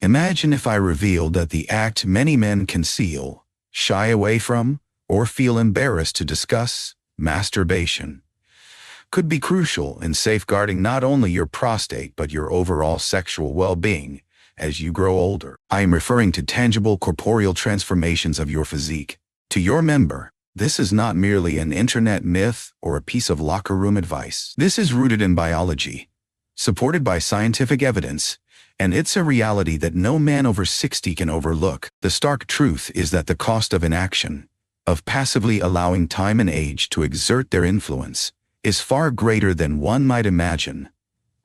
Imagine if I revealed that the act many men conceal, shy away from, or feel embarrassed to discuss, masturbation, could be crucial in safeguarding not only your prostate but your overall sexual well-being as you grow older. I am referring to tangible corporeal transformations of your physique. To your member, this is not merely an internet myth or a piece of locker room advice. This is rooted in biology, supported by scientific evidence, and it's a reality that no man over 60 can overlook. The stark truth is that the cost of inaction, of passively allowing time and age to exert their influence, is far greater than one might imagine.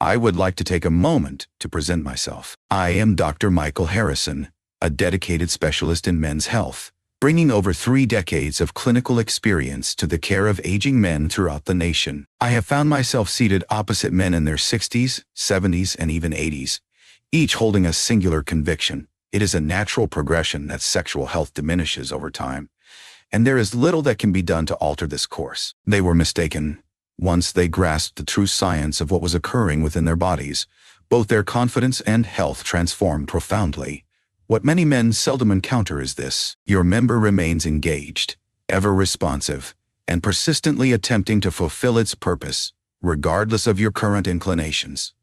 I would like to take a moment to present myself. I am Dr. Michael Harrison, a dedicated specialist in men's health, bringing over 3 decades of clinical experience to the care of aging men throughout the nation. I have found myself seated opposite men in their 60s, 70s, and even 80s, each holding a singular conviction. It is a natural progression that sexual health diminishes over time, and there is little that can be done to alter this course. They were mistaken. Once they grasped the true science of what was occurring within their bodies, both their confidence and health transformed profoundly. What many men seldom encounter is this: your member remains engaged, ever responsive, and persistently attempting to fulfill its purpose, regardless of your current inclinations.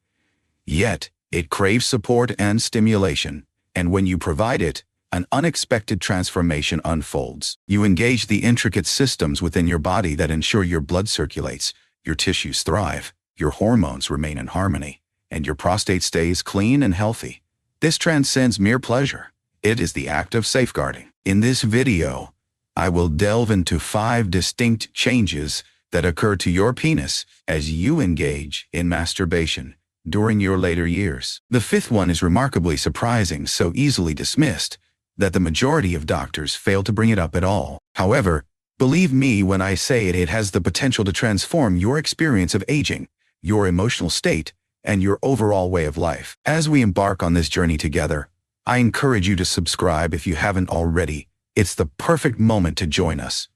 Yet, it craves support and stimulation, and when you provide it, an unexpected transformation unfolds. You engage the intricate systems within your body that ensure your blood circulates, your tissues thrive, your hormones remain in harmony, and your prostate stays clean and healthy. This transcends mere pleasure. It is the act of safeguarding. In this video, I will delve into 5 distinct changes that occur to your penis as you engage in masturbation during your later years. The 5th one is remarkably surprising, so easily dismissed that the majority of doctors fail to bring it up at all. However, believe me when I say it has the potential to transform your experience of aging, your emotional state, and your overall way of life. As we embark on this journey together, I encourage you to subscribe if you haven't already. It's the perfect moment to join us.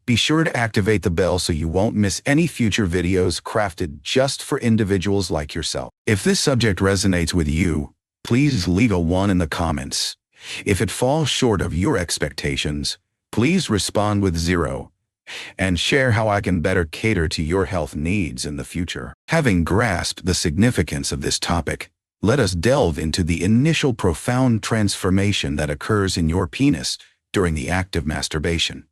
Be sure to activate the bell so you won't miss any future videos crafted just for individuals like yourself. If this subject resonates with you, please leave a 1 in the comments. If it falls short of your expectations, please respond with 0, and share how I can better cater to your health needs in the future. Having grasped the significance of this topic, let us delve into the initial profound transformation that occurs in your penis during the act of masturbation.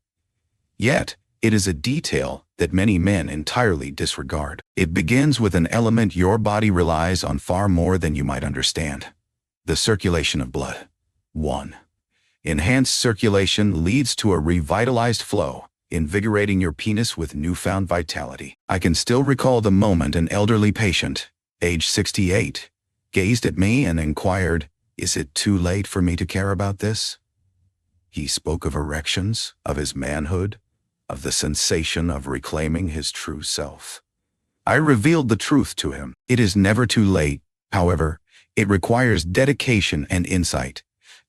Yet, it is a detail that many men entirely disregard. It begins with an element your body relies on far more than you might understand: the circulation of blood. 1. Enhanced circulation leads to a revitalized flow, invigorating your penis with newfound vitality. I can still recall the moment an elderly patient, age 68, gazed at me and inquired, "Is it too late for me to care about this?" He spoke of erections, of his manhood, of the sensation of reclaiming his true self. I revealed the truth to him. It is never too late. However, it requires dedication and insight.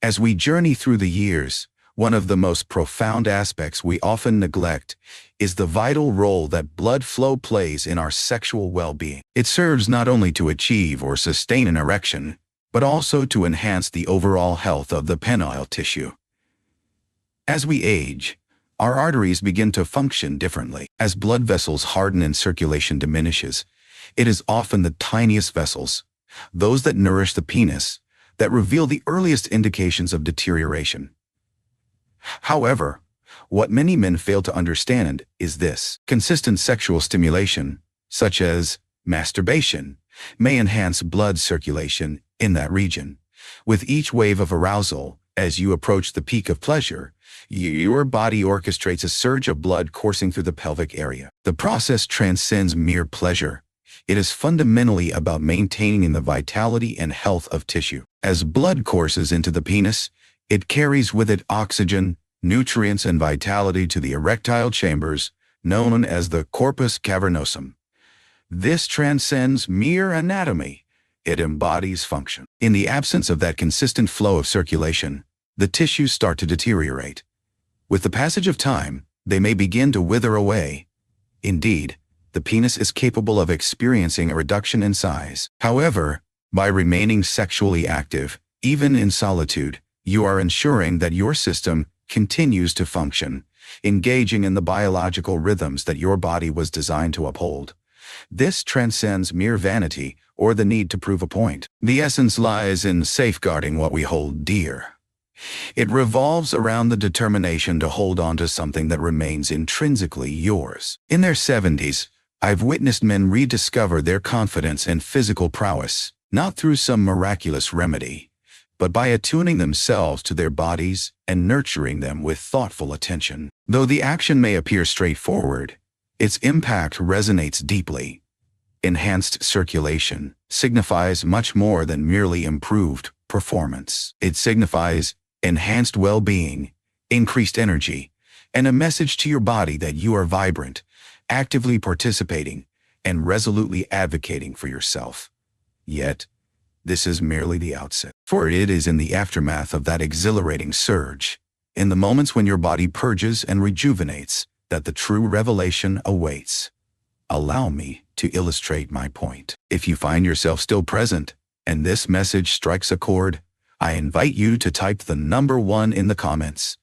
As we journey through the years, one of the most profound aspects we often neglect is the vital role that blood flow plays in our sexual well-being. It serves not only to achieve or sustain an erection, but also to enhance the overall health of the penile tissue. As we age, our arteries begin to function differently. As blood vessels harden and circulation diminishes, it is often the tiniest vessels, those that nourish the penis, that reveal the earliest indications of deterioration. However, what many men fail to understand is this: consistent sexual stimulation, such as masturbation, may enhance blood circulation in that region. With each wave of arousal, as you approach the peak of pleasure, your body orchestrates a surge of blood coursing through the pelvic area. The process transcends mere pleasure. It is fundamentally about maintaining the vitality and health of tissue. As blood courses into the penis, it carries with it oxygen, nutrients, and vitality to the erectile chambers, known as the corpus cavernosum. This transcends mere anatomy. It embodies function. In the absence of that consistent flow of circulation, the tissues start to deteriorate. With the passage of time, they may begin to wither away. Indeed, the penis is capable of experiencing a reduction in size. However, by remaining sexually active, Even in solitude, you are ensuring that your system continues to function, engaging in the biological rhythms that your body was designed to uphold. This transcends mere vanity or the need to prove a point. The essence lies in safeguarding what we hold dear. It revolves around the determination to hold on to something that remains intrinsically yours. In their 70s, I've witnessed men rediscover their confidence and physical prowess, not through some miraculous remedy, but by attuning themselves to their bodies and nurturing them with thoughtful attention. Though the action may appear straightforward, its impact resonates deeply. Enhanced circulation signifies much more than merely improved performance. It signifies enhanced well-being, increased energy, and a message to your body that you are vibrant, actively participating, and resolutely advocating for yourself. Yet, this is merely the outset. For it is in the aftermath of that exhilarating surge, in the moments when your body purges and rejuvenates, that the true revelation awaits. Allow me to illustrate my point. If you find yourself still present, and this message strikes a chord, I invite you to type the number 1 in the comments.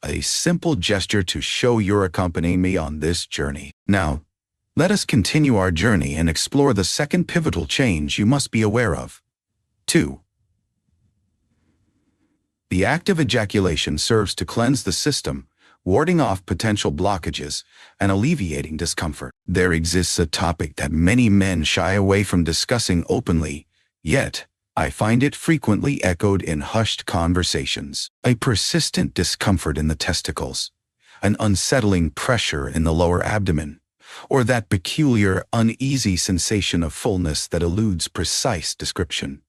A simple gesture to show you're accompanying me on this journey. Now, let us continue our journey and explore the second pivotal change you must be aware of. 2. The act of ejaculation serves to cleanse the system, warding off potential blockages and alleviating discomfort. There exists a topic that many men shy away from discussing openly, yet I find it frequently echoed in hushed conversations. A persistent discomfort in the testicles, an unsettling pressure in the lower abdomen, or that peculiar, uneasy sensation of fullness that eludes precise description.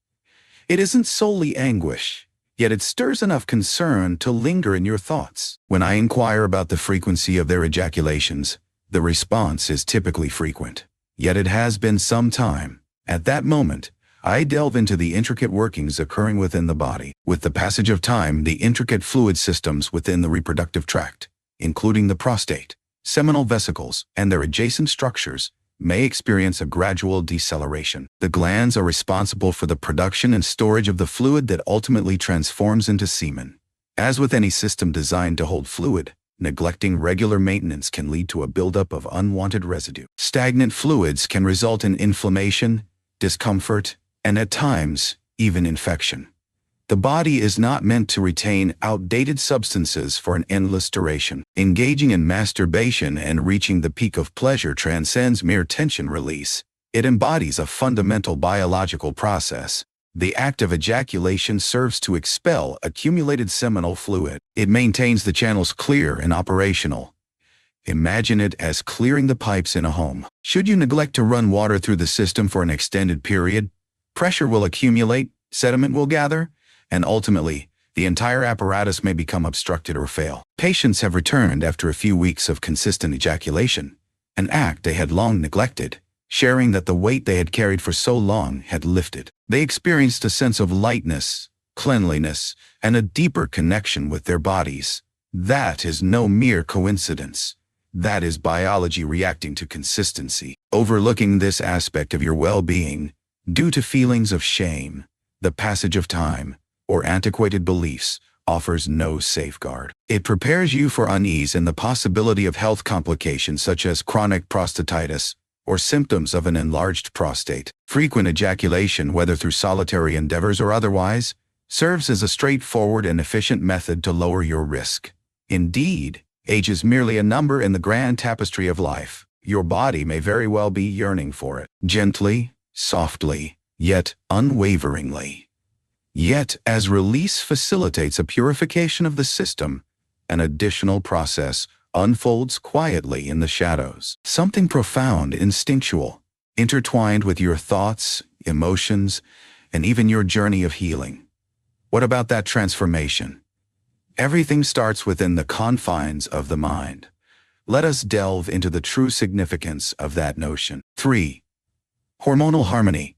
It isn't solely anguish, yet it stirs enough concern to linger in your thoughts. When I inquire about the frequency of their ejaculations, the response is typically frequent, yet it has been some time. At that moment, I delve into the intricate workings occurring within the body. With the passage of time, the intricate fluid systems within the reproductive tract, including the prostate, seminal vesicles, and their adjacent structures, may experience a gradual deceleration. The glands are responsible for the production and storage of the fluid that ultimately transforms into semen. As with any system designed to hold fluid, neglecting regular maintenance can lead to a buildup of unwanted residue. Stagnant fluids can result in inflammation, discomfort, and at times, even infection. The body is not meant to retain outdated substances for an endless duration. Engaging in masturbation and reaching the peak of pleasure transcends mere tension release. It embodies a fundamental biological process. The act of ejaculation serves to expel accumulated seminal fluid. It maintains the channels clear and operational. Imagine it as clearing the pipes in a home. Should you neglect to run water through the system for an extended period, pressure will accumulate, sediment will gather, and ultimately, the entire apparatus may become obstructed or fail. Patients have returned after a few weeks of consistent ejaculation, an act they had long neglected, sharing that the weight they had carried for so long had lifted. They experienced a sense of lightness, cleanliness, and a deeper connection with their bodies. That is no mere coincidence. That is biology reacting to consistency. Overlooking this aspect of your well-being, due to feelings of shame, the passage of time, or antiquated beliefs, offers no safeguard. It prepares you for unease and the possibility of health complications such as chronic prostatitis or symptoms of an enlarged prostate. Frequent ejaculation, whether through solitary endeavors or otherwise, serves as a straightforward and efficient method to lower your risk. Indeed, age is merely a number in the grand tapestry of life. Your body may very well be yearning for it. Gently, softly, yet unwaveringly. Yet, as release facilitates a purification of the system, an additional process unfolds quietly in the shadows. Something profound, instinctual, intertwined with your thoughts, emotions, and even your journey of healing. What about that transformation? Everything starts within the confines of the mind. Let us delve into the true significance of that notion. 3. Hormonal harmony.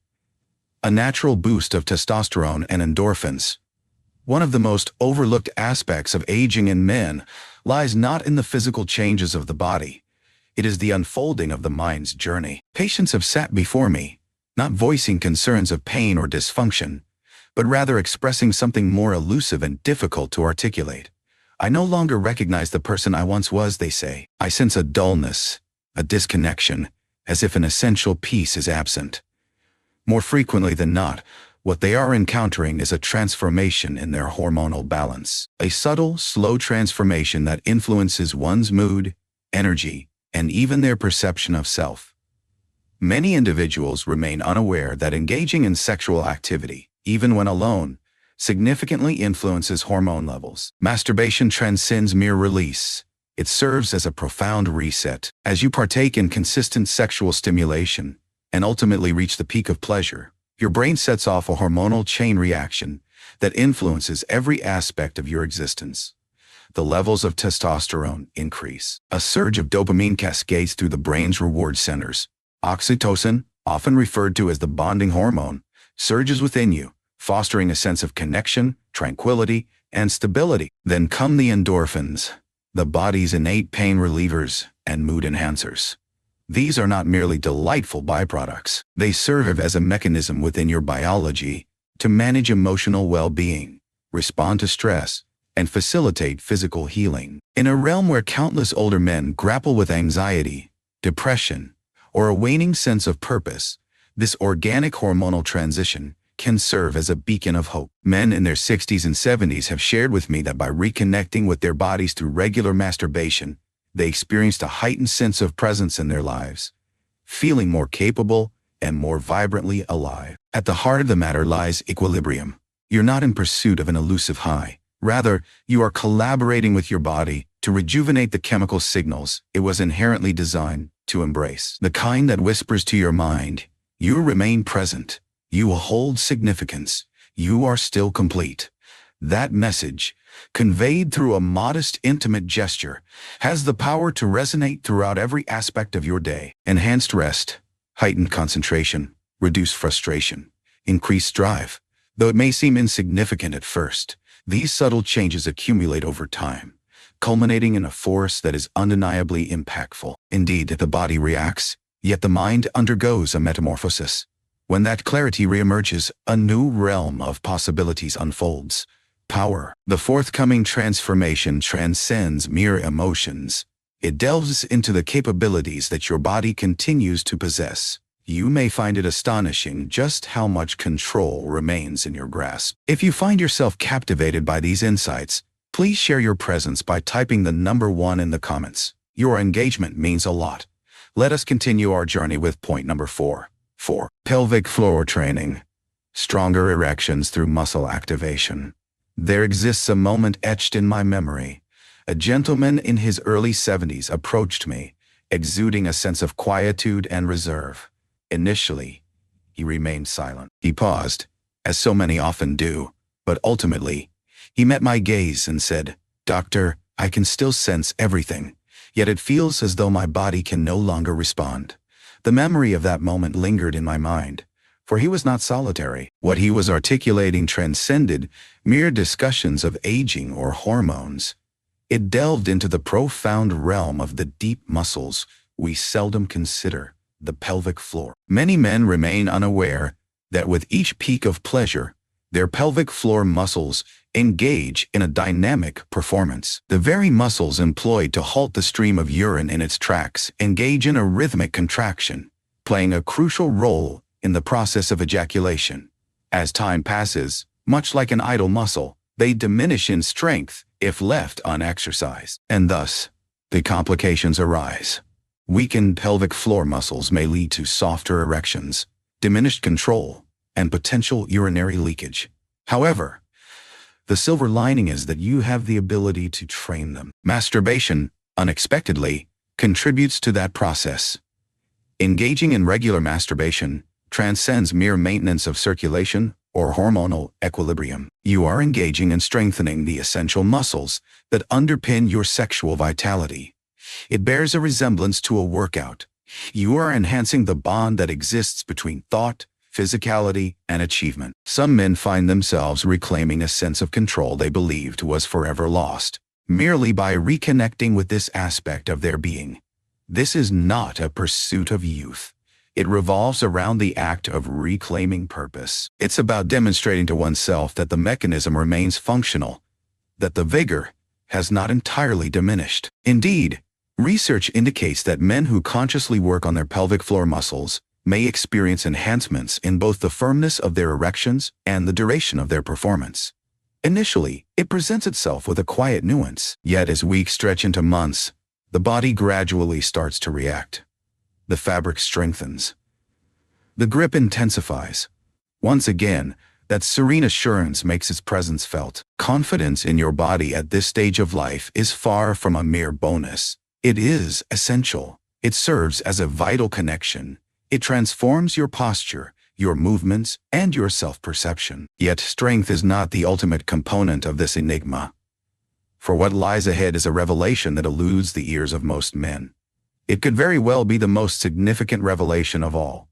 A natural boost of testosterone and endorphins. One of the most overlooked aspects of aging in men lies not in the physical changes of the body. It is the unfolding of the mind's journey. Patients have sat before me, not voicing concerns of pain or dysfunction, but rather expressing something more elusive and difficult to articulate. I no longer recognize the person I once was, they say. I sense a dullness, a disconnection, as if an essential piece is absent. More frequently than not, what they are encountering is a transformation in their hormonal balance. A subtle, slow transformation that influences one's mood, energy, and even their perception of self. Many individuals remain unaware that engaging in sexual activity, even when alone, significantly influences hormone levels. Masturbation transcends mere release. It serves as a profound reset. As you partake in consistent sexual stimulation and ultimately reach the peak of pleasure, your brain sets off a hormonal chain reaction that influences every aspect of your existence. The levels of testosterone increase. A surge of dopamine cascades through the brain's reward centers. Oxytocin, often referred to as the bonding hormone, surges within you, fostering a sense of connection, tranquility, and stability. Then come the endorphins, the body's innate pain relievers and mood enhancers. These are not merely delightful byproducts. They serve as a mechanism within your biology to manage emotional well-being, respond to stress, and facilitate physical healing. In a realm where countless older men grapple with anxiety, depression, or a waning sense of purpose, this organic hormonal transition can serve as a beacon of hope. Men in their 60s and 70s have shared with me that by reconnecting with their bodies through regular masturbation, they experienced a heightened sense of presence in their lives, feeling more capable and more vibrantly alive. At the heart of the matter lies equilibrium. You're not in pursuit of an elusive high. Rather, you are collaborating with your body to rejuvenate the chemical signals it was inherently designed to embrace. The kind that whispers to your mind, you remain present. You will hold significance. You are still complete. That message, conveyed through a modest, intimate gesture, has the power to resonate throughout every aspect of your day. Enhanced rest, heightened concentration, reduced frustration, increased drive. Though it may seem insignificant at first, these subtle changes accumulate over time, culminating in a force that is undeniably impactful. Indeed, the body reacts, yet the mind undergoes a metamorphosis. When that clarity reemerges, a new realm of possibilities unfolds. Power. The forthcoming transformation transcends mere emotions. It delves into the capabilities that your body continues to possess. You may find it astonishing just how much control remains in your grasp. If you find yourself captivated by these insights, please share your presence by typing the number 1 in the comments. Your engagement means a lot. Let us continue our journey with point number 4. 4. Pelvic floor training. Stronger erections through muscle activation. There exists a moment etched in my memory. A gentleman in his early 70s approached me, exuding a sense of quietude and reserve. Initially, he remained silent. He paused, as so many often do, but ultimately, he met my gaze and said, "Doctor, I can still sense everything, yet it feels as though my body can no longer respond." The memory of that moment lingered in my mind, for he was not solitary. What he was articulating transcended mere discussions of aging or hormones. It delved into the profound realm of the deep muscles we seldom consider, the pelvic floor. Many men remain unaware that with each peak of pleasure, their pelvic floor muscles engage in a dynamic performance. The very muscles employed to halt the stream of urine in its tracks engage in a rhythmic contraction, playing a crucial role in the process of ejaculation. As time passes, much like an idle muscle, they diminish in strength if left unexercised. And thus, the complications arise. Weakened pelvic floor muscles may lead to softer erections, diminished control, and potential urinary leakage. However, the silver lining is that you have the ability to train them. Masturbation, unexpectedly, contributes to that process. Engaging in regular masturbation transcends mere maintenance of circulation or hormonal equilibrium. You are engaging in strengthening the essential muscles that underpin your sexual vitality. It bears a resemblance to a workout. You are enhancing the bond that exists between thought, physicality, and achievement. Some men find themselves reclaiming a sense of control they believed was forever lost, merely by reconnecting with this aspect of their being. This is not a pursuit of youth. It revolves around the act of reclaiming purpose. It's about demonstrating to oneself that the mechanism remains functional, that the vigor has not entirely diminished. Indeed, research indicates that men who consciously work on their pelvic floor muscles may experience enhancements in both the firmness of their erections and the duration of their performance. Initially, it presents itself with a quiet nuance, yet as weeks stretch into months, the body gradually starts to react. The fabric strengthens. The grip intensifies. Once again, that serene assurance makes its presence felt. Confidence in your body at this stage of life is far from a mere bonus. It is essential. It serves as a vital connection. It transforms your posture, your movements, and your self-perception. Yet strength is not the ultimate component of this enigma. For what lies ahead is a revelation that eludes the ears of most men. It could very well be the most significant revelation of all.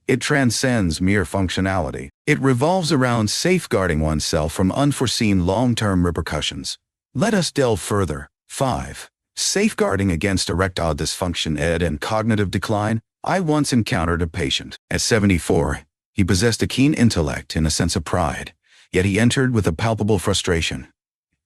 It transcends mere functionality. It revolves around safeguarding oneself from unforeseen long-term repercussions. Let us delve further. 5. Safeguarding against erectile dysfunction and cognitive decline. I once encountered a patient. At 74, he possessed a keen intellect and a sense of pride, yet he entered with a palpable frustration.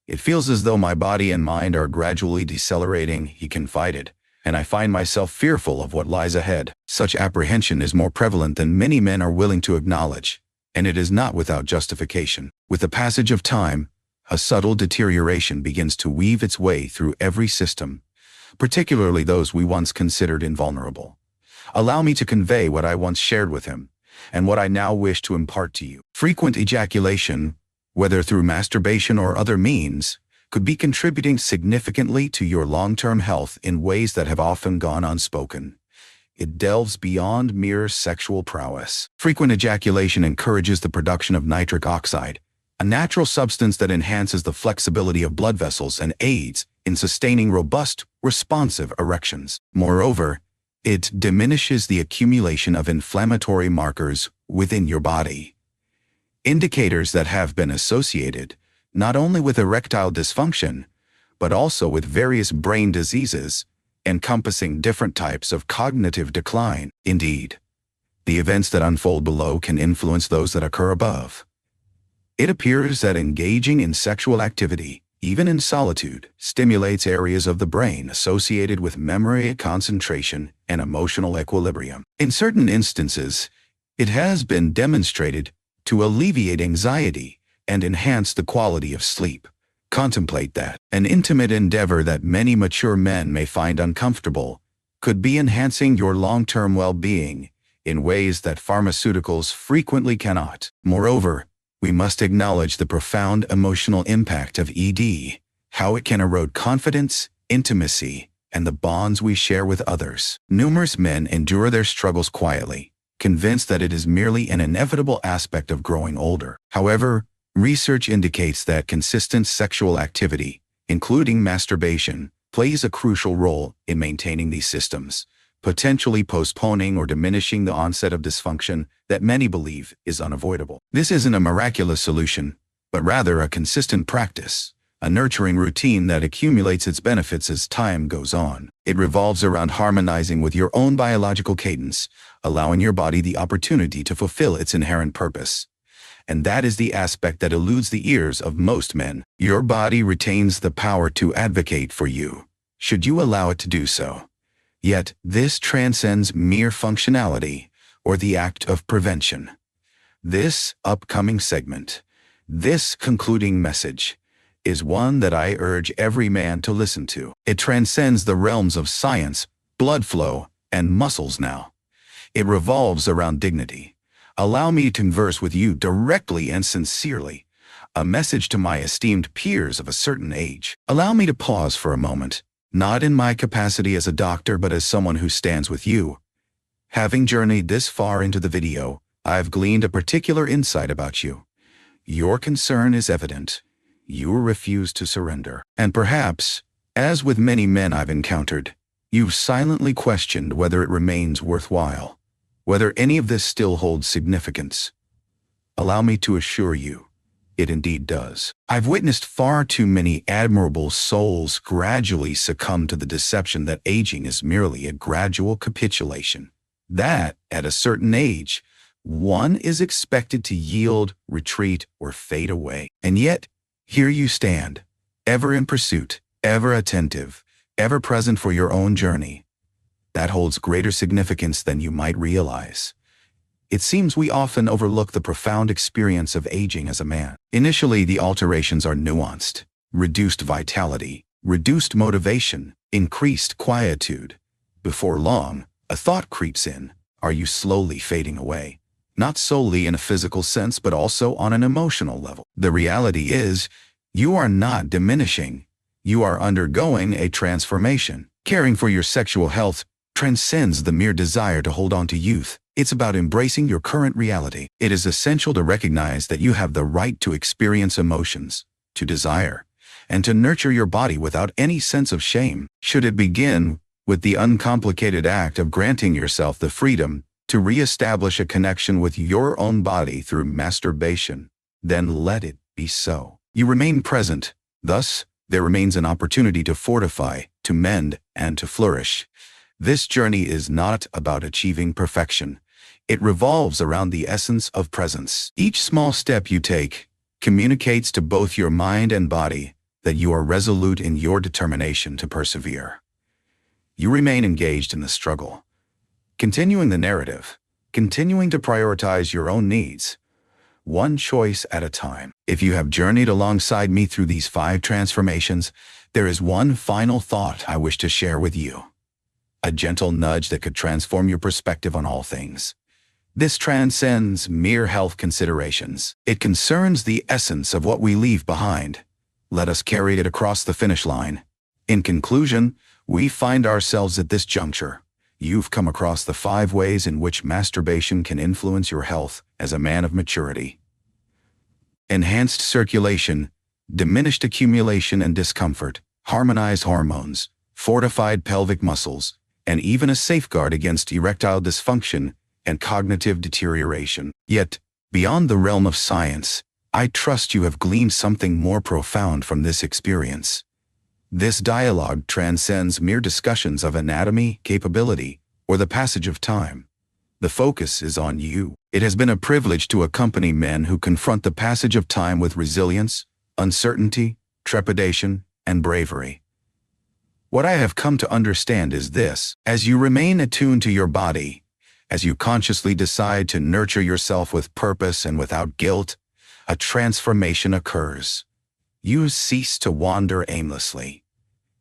It feels as though my body and mind are gradually decelerating, he confided, and I find myself fearful of what lies ahead. Such apprehension is more prevalent than many men are willing to acknowledge, and it is not without justification. With the passage of time, a subtle deterioration begins to weave its way through every system, particularly those we once considered invulnerable. Allow me to convey what I once shared with him, and what I now wish to impart to you. Frequent ejaculation, whether through masturbation or other means, could be contributing significantly to your long-term health in ways that have often gone unspoken. It delves beyond mere sexual prowess. Frequent ejaculation encourages the production of nitric oxide, a natural substance that enhances the flexibility of blood vessels and aids in sustaining robust, responsive erections. Moreover, it diminishes the accumulation of inflammatory markers within your body, indicators that have been associated not only with erectile dysfunction, but also with various brain diseases, encompassing different types of cognitive decline. Indeed, the events that unfold below can influence those that occur above. It appears that engaging in sexual activity, even in solitude, stimulates areas of the brain associated with memory, concentration, and emotional equilibrium. In certain instances, it has been demonstrated to alleviate anxiety and enhance the quality of sleep. Contemplate that. An intimate endeavor that many mature men may find uncomfortable could be enhancing your long-term well-being in ways that pharmaceuticals frequently cannot. Moreover, we must acknowledge the profound emotional impact of ED, how it can erode confidence, intimacy, and the bonds we share with others. Numerous men endure their struggles quietly, convinced that it is merely an inevitable aspect of growing older. However, research indicates that consistent sexual activity, including masturbation, plays a crucial role in maintaining these systems, potentially postponing or diminishing the onset of dysfunction that many believe is unavoidable. This isn't a miraculous solution, but rather a consistent practice, a nurturing routine that accumulates its benefits as time goes on. It revolves around harmonizing with your own biological cadence, allowing your body the opportunity to fulfill its inherent purpose. And that is the aspect that eludes the ears of most men. Your body retains the power to advocate for you, should you allow it to do so. Yet, this transcends mere functionality or the act of prevention. This upcoming segment, this concluding message, is one that I urge every man to listen to. It transcends the realms of science, blood flow, and muscles now. It revolves around dignity. Allow me to converse with you directly and sincerely, a message to my esteemed peers of a certain age. Allow me to pause for a moment, not in my capacity as a doctor but as someone who stands with you. Having journeyed this far into the video, I've gleaned a particular insight about you. Your concern is evident. You refuse to surrender. And perhaps, as with many men I've encountered, you've silently questioned whether it remains worthwhile, whether any of this still holds significance. Allow me to assure you, it indeed does. I've witnessed far too many admirable souls gradually succumb to the deception that aging is merely a gradual capitulation, that, at a certain age, one is expected to yield, retreat, or fade away. And yet, here you stand, ever in pursuit, ever attentive, ever present for your own journey. That holds greater significance than you might realize. It seems we often overlook the profound experience of aging as a man. Initially, the alterations are nuanced: reduced vitality, reduced motivation, increased quietude. Before long, a thought creeps in: are you slowly fading away? Not solely in a physical sense, but also on an emotional level. The reality is, you are not diminishing. You are undergoing a transformation. Caring for your sexual health transcends the mere desire to hold on to youth. It's about embracing your current reality. It is essential to recognize that you have the right to experience emotions, to desire, and to nurture your body without any sense of shame. Should it begin with the uncomplicated act of granting yourself the freedom to re-establish a connection with your own body through masturbation, then let it be so. You remain present. Thus, there remains an opportunity to fortify, to mend, and to flourish. This journey is not about achieving perfection. It revolves around the essence of presence. Each small step you take communicates to both your mind and body that you are resolute in your determination to persevere. You remain engaged in the struggle, continuing the narrative, continuing to prioritize your own needs, one choice at a time. If you have journeyed alongside me through these 5 transformations, there is one final thought I wish to share with you. A gentle nudge that could transform your perspective on all things. This transcends mere health considerations. It concerns the essence of what we leave behind. Let us carry it across the finish line. In conclusion, we find ourselves at this juncture. You've come across the 5 ways in which masturbation can influence your health as a man of maturity. Enhanced circulation, diminished accumulation and discomfort, harmonized hormones, fortified pelvic muscles, and even a safeguard against erectile dysfunction and cognitive deterioration. Yet, beyond the realm of science, I trust you have gleaned something more profound from this experience. This dialogue transcends mere discussions of anatomy, capability, or the passage of time. The focus is on you. It has been a privilege to accompany men who confront the passage of time with resilience, uncertainty, trepidation, and bravery. What I have come to understand is this: as you remain attuned to your body, as you consciously decide to nurture yourself with purpose and without guilt, a transformation occurs. You cease to wander aimlessly.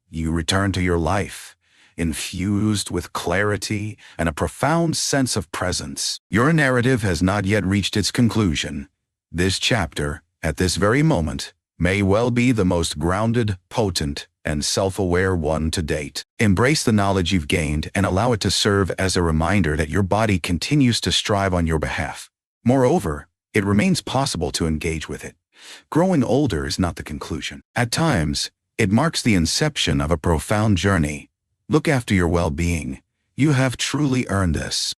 You return to your life, infused with clarity and a profound sense of presence. Your narrative has not yet reached its conclusion. This chapter, at this very moment, may well be the most grounded, potent, and self-aware one to date. Embrace the knowledge you've gained and allow it to serve as a reminder that your body continues to strive on your behalf. Moreover, it remains possible to engage with it. Growing older is not the conclusion. At times, it marks the inception of a profound journey. Look after your well-being. You have truly earned this.